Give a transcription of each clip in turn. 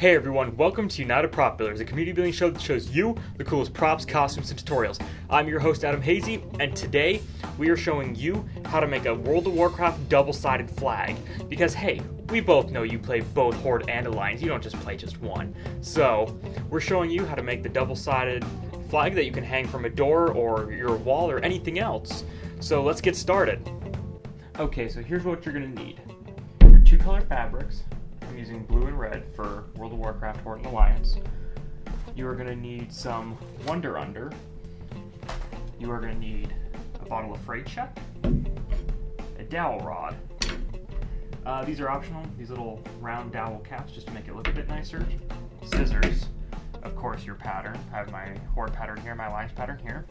Hey everyone, welcome to UnitedPropBuilders, a community building show that shows you the coolest props, costumes, and tutorials. I'm your host Adam Hazy, and today we are showing you how to make a World of Warcraft double-sided flag. Because hey, we both know you play both Horde and Alliance, you don't just play just one. So, we're showing you how to make the double-sided flag that you can hang from a door or your wall or anything else. So let's get started. Okay, so here's what you're going to need. Your two color fabrics. I'm using blue and red for World of Warcraft, Horde, and Alliance. You are going to need some Wonder Under. You are going to need a bottle of Freight Check, a dowel rod. These are optional, these little round dowel caps just to make it look a bit nicer. Scissors, of course your pattern. I have my Horde pattern here, my Alliance pattern here.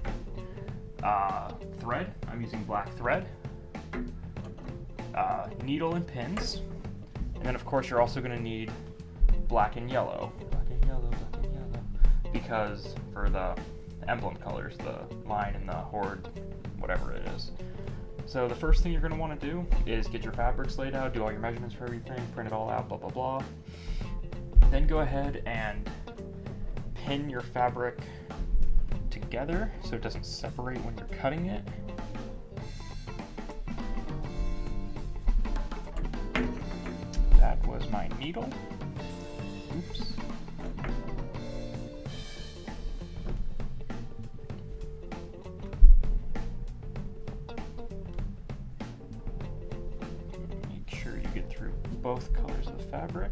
Thread, I'm using black thread. Needle and pins. And then of course you're also going to need black and yellow. Black and yellow, because for the emblem colors, the line and the Horde, whatever it is. So the first thing you're going to want to do is get your fabrics laid out, do all your measurements for everything, print it all out, blah blah blah. Then go ahead and pin your fabric together so it doesn't separate when you're cutting it. That was my needle. Oops. Make sure you get through both colors of the fabric.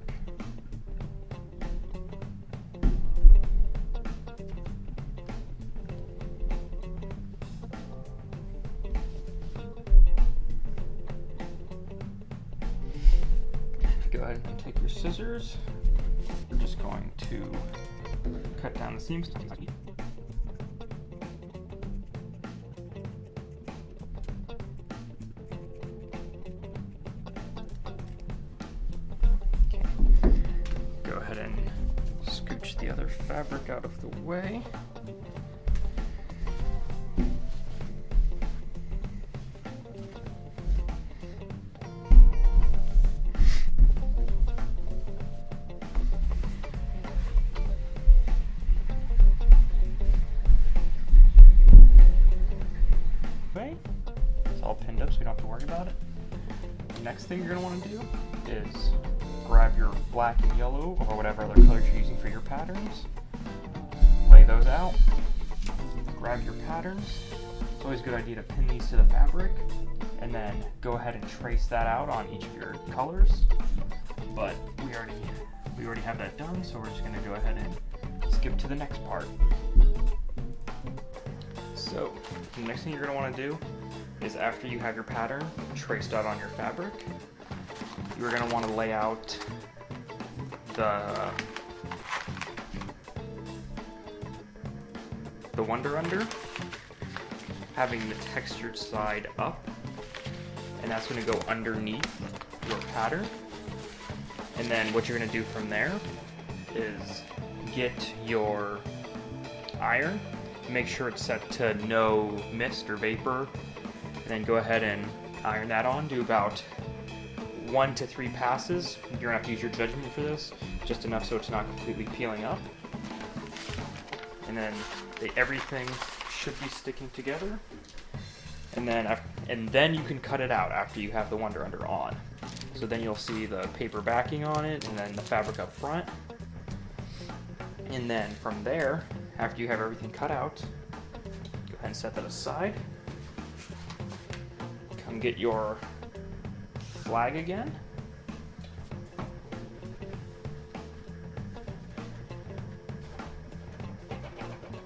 Go ahead and take your scissors. We're just going to cut down the seams. Okay. Go ahead and scooch the other fabric out of the way. It's all pinned up so you don't have to worry about it. The next thing you're going to want to do is grab your black and yellow or whatever other colors you're using for your patterns. Lay those out. Grab your patterns. It's always a good idea to pin these to the fabric and then go ahead and trace that out on each of your colors. But we already have that done, so we're just going to go ahead and skip to the next part. So, the next thing you're going to want to do is after you have your pattern traced out on your fabric, you're going to want to lay out the Wonder Under, having the textured side up, and that's going to go underneath your pattern. And then what you're going to do from there is get your iron. Make sure it's set to no mist or vapor, and then go ahead and iron that on. Do about 1 to 3 passes. You're gonna have to use your judgment for this, just enough so it's not completely peeling up. And then everything should be sticking together. And then you can cut it out after you have the Wonder Under on. So then you'll see the paper backing on it, and then the fabric up front. And then from there, after you have everything cut out, go ahead and set that aside. Come get your flag again.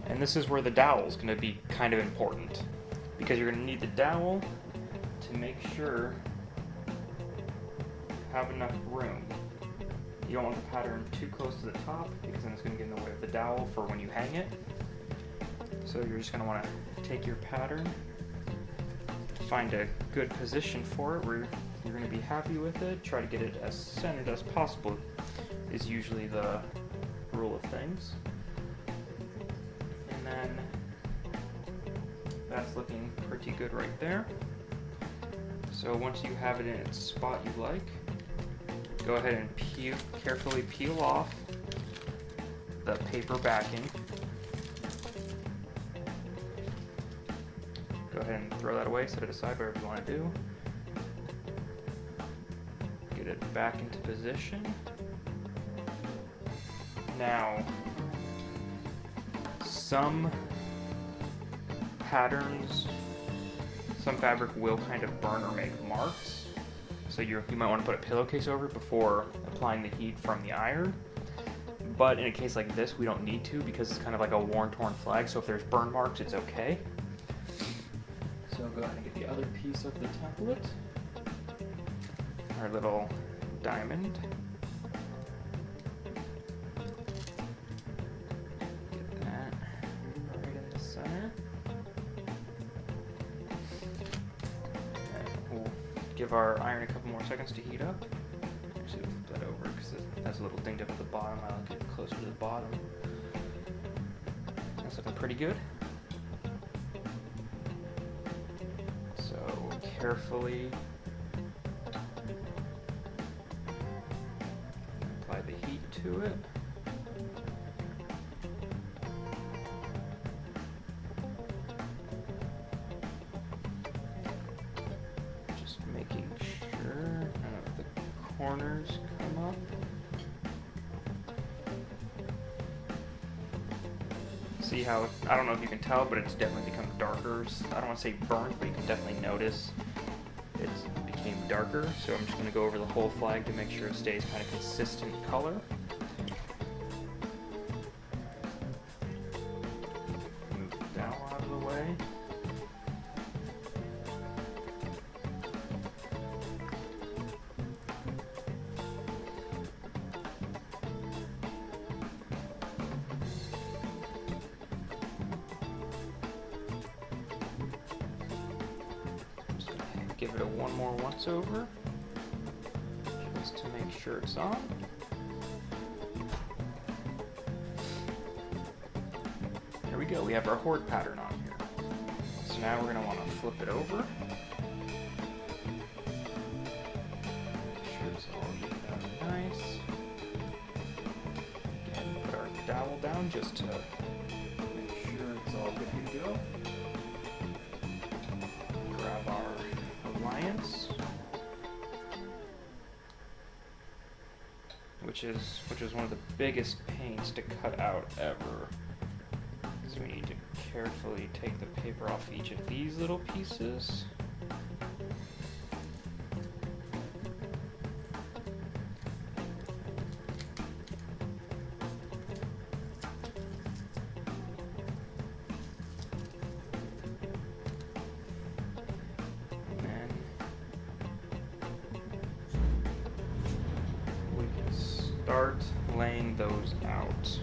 And this is where the dowel is going to be kind of important, because you're going to need the dowel to make sure you have enough room. You don't want the pattern too close to the top, because then it's going to get in the way of the dowel for when you hang it. So you're just going to want to take your pattern, find a good position for it where you're going to be happy with it. Try to get it as centered as possible is usually the rule of things. And then that's looking pretty good right there. So once you have it in its spot you like, go ahead and carefully peel off the paper backing. Go ahead and throw that away, set it aside, whatever you want to do. Get it back into position. Now, some patterns, some fabric will kind of burn or make marks. So you might want to put a pillowcase over it before applying the heat from the iron. But in a case like this, we don't need to because it's kind of like a worn, torn flag. So if there's burn marks, it's okay. So go ahead and get the other piece of the template. Our little diamond. Get that right in the center. And we'll give our iron a couple more seconds to heat up. Actually, we'll flip that over because it has a little dinged up at the bottom. I like it closer to the bottom. That's looking pretty good. So carefully apply the heat to it. Just making sure none of the corners come up. See how, I don't know if you can tell, but it's definitely become darker. I don't want to say burnt, but you can definitely notice it became darker. So I'm just going to go over the whole flag to make sure it stays kind of consistent color. Move the dowel out of the way. Give it a one more once over, just to make sure it's on. There we go, we have our Horde pattern on here. So now we're going to want to flip it over. Make sure it's all evened out nice. Again, put our dowel down just to make sure it's all good to go. Grab our alliance, which is one of the biggest pains to cut out ever. So we need to carefully take the paper off each of these little pieces. Start laying those out.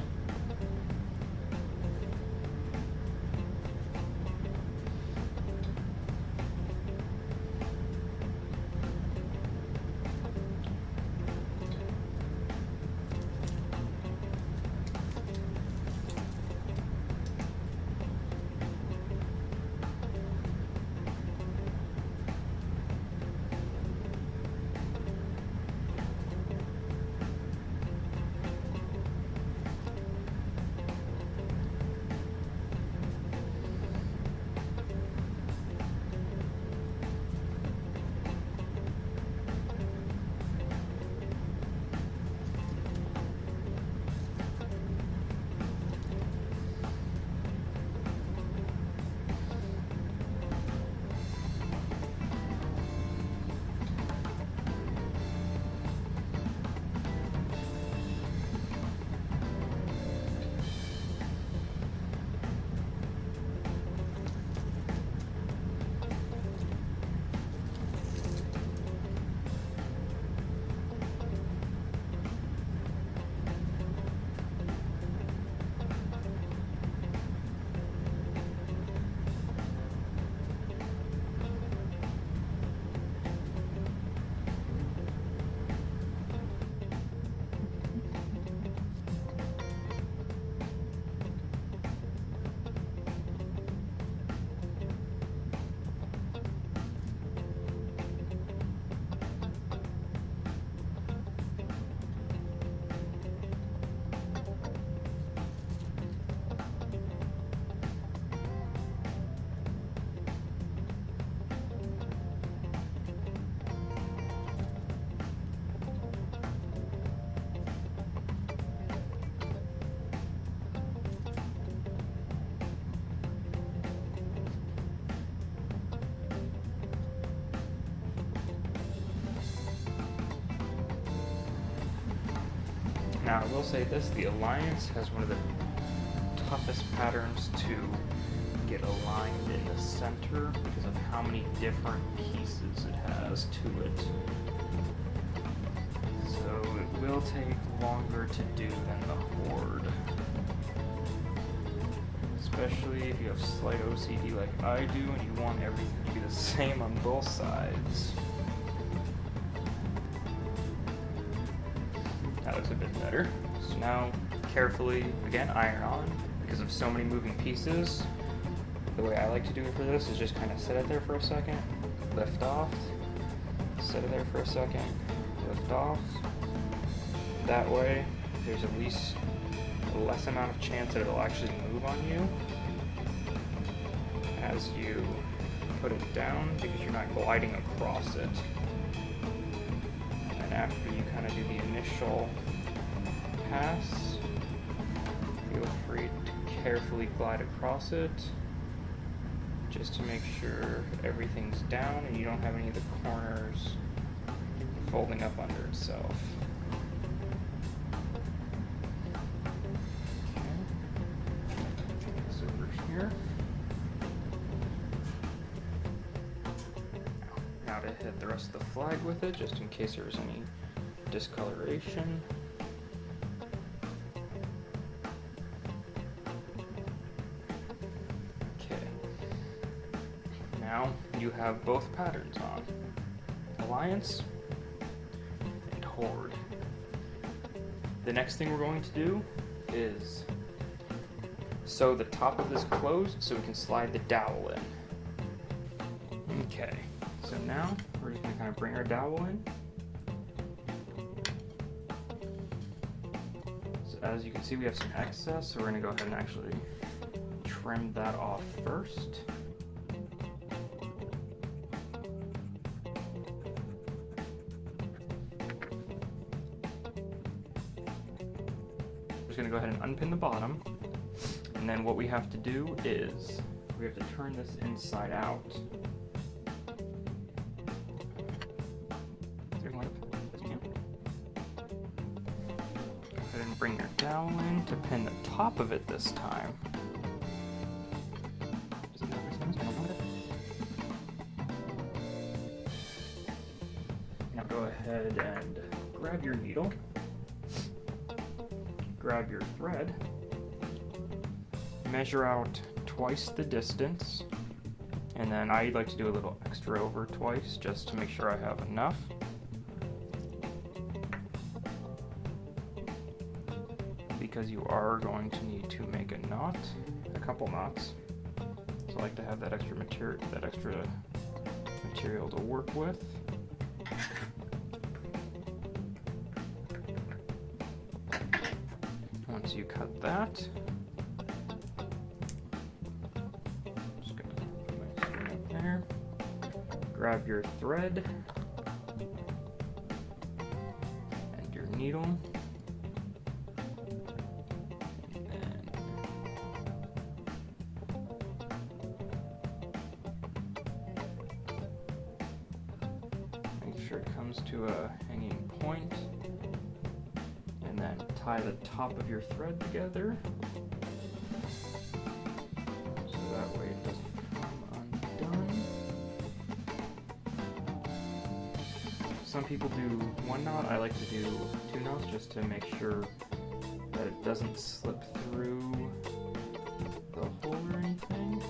Now, I will say this, the Alliance has one of the toughest patterns to get aligned in the center because of how many different pieces it has to it. So it will take longer to do than the Horde. Especially if you have slight OCD like I do and you want everything to be the same on both sides. That looks a bit better. So now, carefully, again, iron on, because of so many moving pieces. The way I like to do it for this is just kind of set it there for a second, lift off, set it there for a second, lift off. That way, there's at least a less amount of chance that it'll actually move on you as you put it down, because you're not gliding across it. And after you kind of do the initial pass, feel free to carefully glide across it, just to make sure everything's down and you don't have any of the corners folding up under itself. Okay. This over here. Now to hit the rest of the flag with it, just in case there was any discoloration. Now you have both patterns on, Alliance and Horde. The next thing we're going to do is sew the top of this closed so we can slide the dowel in. Okay, so now we're just going to kind of bring our dowel in. So as you can see, we have some excess, so we're going to go ahead and actually trim that off first. Going to go ahead and unpin the bottom, and then what we have to do is we have to turn this inside out. Go ahead and bring your dowel in to pin the top of it this time. Now go ahead and grab your needle. Grab your thread, measure out twice the distance, and then I like to do a little extra over twice just to make sure I have enough. Because you are going to need to make a knot, a couple knots. So I like to have that extra material to work with. Once you cut that, just gonna put my string up there. Grab your thread and your needle, and make sure it comes to a hanging point. And then tie the top of your thread together, so that way it doesn't come undone. Some people do one knot, I like to do 2 knots just to make sure that it doesn't slip through the hole or anything.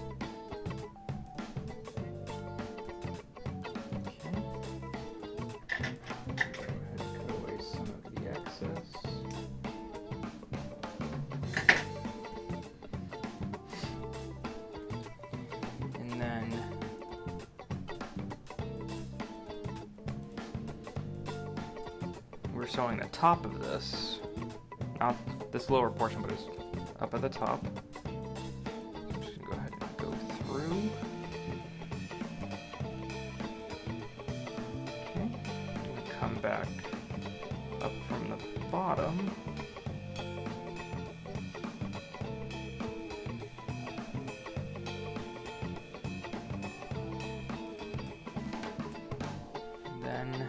Okay. Go ahead and cut away some of the excess. And then we're sewing the top of this, not this lower portion, but it's up at the top. I'm just gonna go ahead and go through. Okay, and come back up from the bottom. Then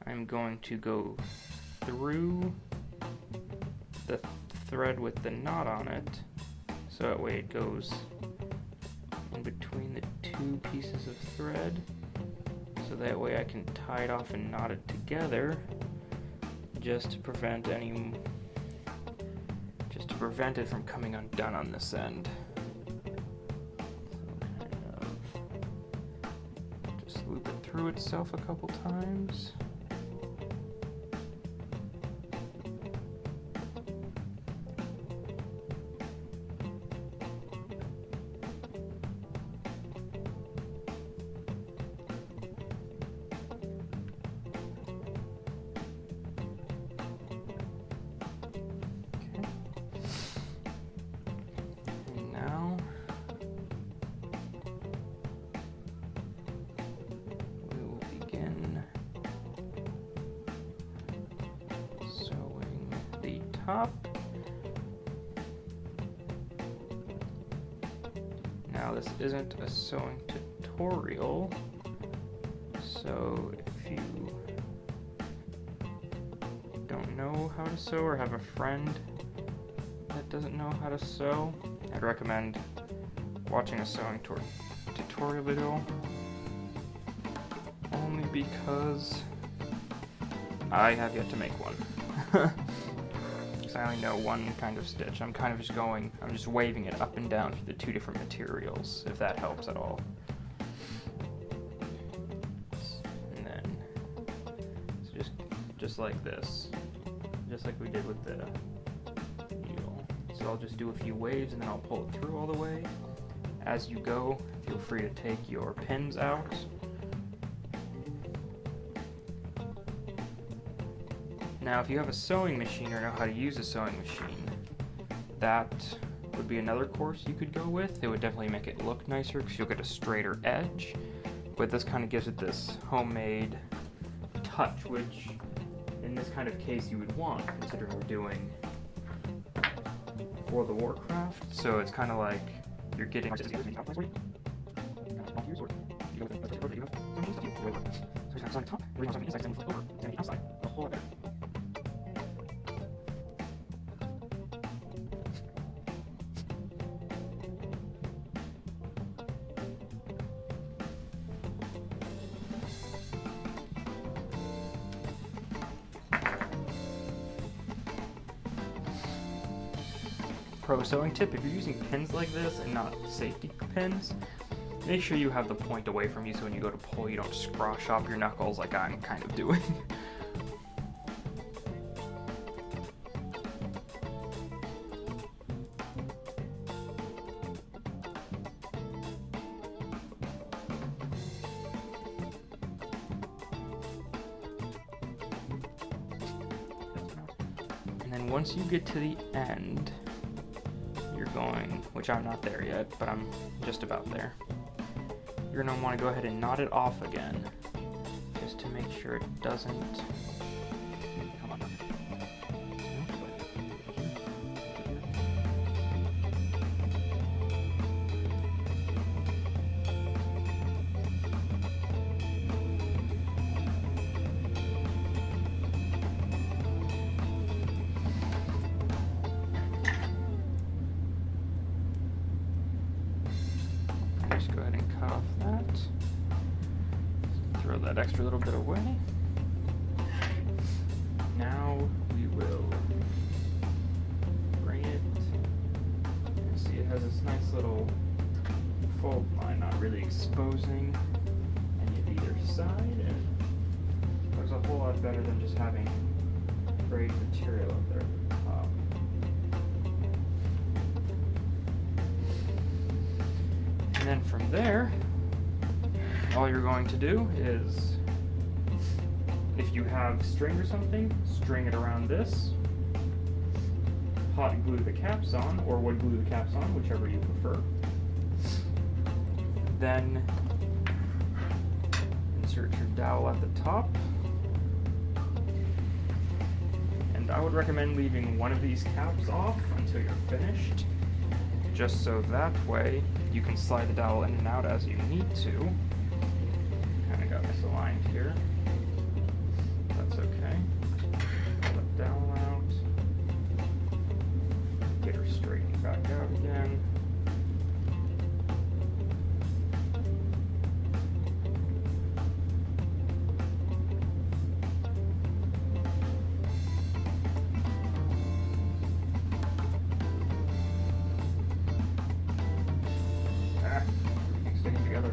I'm going to go through the thread with the knot on it, so that way it goes in between the two pieces of thread, so that way I can tie it off and knot it together, just to prevent it from coming undone on this end. Just loop it through itself a couple times. Now this isn't a sewing tutorial, so if you don't know how to sew or have a friend that doesn't know how to sew, I'd recommend watching a sewing tutorial video, only because I have yet to make one. I only know one kind of stitch. I'm just waving it up and down through the two different materials, if that helps at all. And then, so just like this, just like we did with the needle. So I'll just do a few waves and then I'll pull it through all the way. As you go, feel free to take your pins out. Now, if you have a sewing machine or know how to use a sewing machine, that would be another course you could go with. It would definitely make it look nicer because you'll get a straighter edge, but this kind of gives it this homemade touch, which in this kind of case you would want, considering we're doing World of Warcraft. So it's kind of like you're getting pro sewing tip: if you're using pins like this and not safety pins, make sure you have the point away from you so when you go to pull you don't scratch off your knuckles like I'm kind of doing. And then once you get to the end, you're going, which I'm not there yet, but I'm just about there. You're going to want to go ahead and knot it off again, just to make sure it doesn't. Come on. Just go ahead and cut off that. Throw that extra little bit away. Now we will braid it. You see it has this nice little fold line, not really exposing any of either side, and looks a whole lot better than just having braid material up there at the top. And then from there, all you're going to do is, if you have string or something, string it around this, hot glue the caps on, or wood glue the caps on, whichever you prefer. Then insert your dowel at the top. And I would recommend leaving one of these caps off until you're finished, just so that way you can slide the dowel in and out as you need to. Kind of got misaligned here. That's okay. Pull it dowel out. Get her straightened back out again. Everything's sticking together.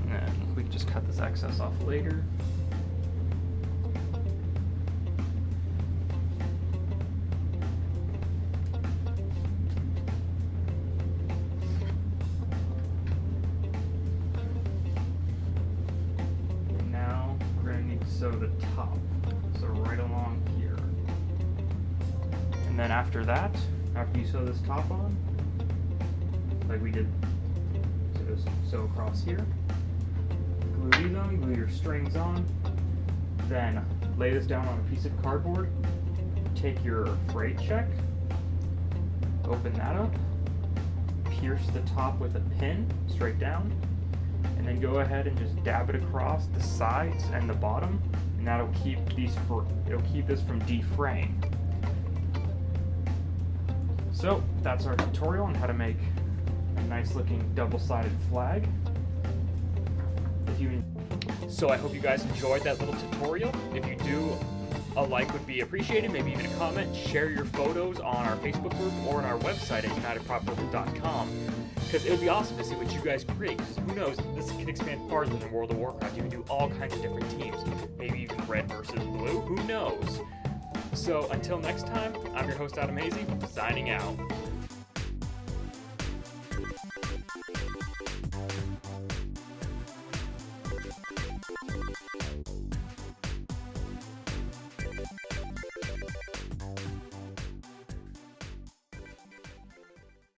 And then we can just cut this excess off later. And now we're going to need to sew the top. So right along here. And then after that, after you sew this top on, like we did, so just sew across here, glue these on, glue your strings on, then lay this down on a piece of cardboard, take your freight check, open that up, pierce the top with a pin straight down, and then go ahead and just dab it across the sides and the bottom, and that'll keep it'll keep this from defraying. So that's our tutorial on how to make a nice looking double-sided flag. So I hope you guys enjoyed that little tutorial. If you do, a like would be appreciated, maybe even a comment. Share your photos on our Facebook group or on our website at UnitedPropBuilders.com, because it would be awesome to see what you guys create, because who knows, this can expand farther than World of Warcraft. You can do all kinds of different teams, maybe even red versus blue, who knows. So until next time, I'm your host Adam Hazy, signing out.